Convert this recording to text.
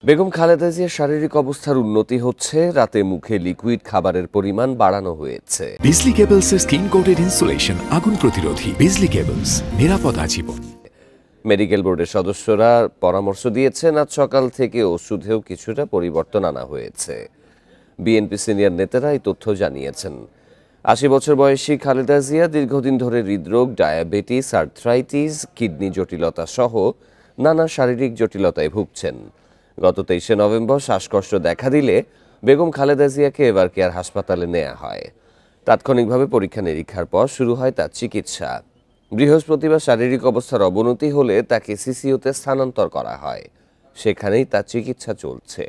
বেগম খালেদা জিয়ার শারীরিক অবস্থার উন্নতি হচ্ছে, রাতে মুখে লিকুইড খাবারের পরিমাণ বাড়ানো হয়েছে। বিজলি কেবলসের স্কিন কোটেড ইনসুলেশন আগুন প্রতিরোধী। বিজলি কেবলস, নিরাপদ আজীবন। মেডিকেল বোর্ডের সদস্যরা পরামর্শ দিয়েছেন, আজ সকাল থেকে ওষুধেও কিছুটা পরিবর্তন আনা হয়েছে। বিএনপি সিনিয়র নেতারা এই তথ্য জানিয়েছেন। ৮০ বছর বয়সী খালেদা জিয়া দীর্ঘদিন ধরে হৃদরোগ, ডায়াবেটিস, আর্থ্রাইটিস, কিডনি জটিলতা সহ নানা শারীরিক জটিলতায় ভুগছেন। গত ২৩শে নভেম্বর শ্বাসকষ্ট দেখা দিলে বেগম খালেদা জিয়াকে এভার কেয়ার হাসপাতালে নেওয়া হয়। তাৎক্ষণিকভাবে পরীক্ষা নিরীক্ষার পর শুরু হয় তার চিকিৎসা। বৃহস্পতিবার শারীরিক অবস্থার অবনতি হলে তাকে সিসিউতে স্থানান্তর করা হয়। সেখানেই তার চিকিৎসা চলছে।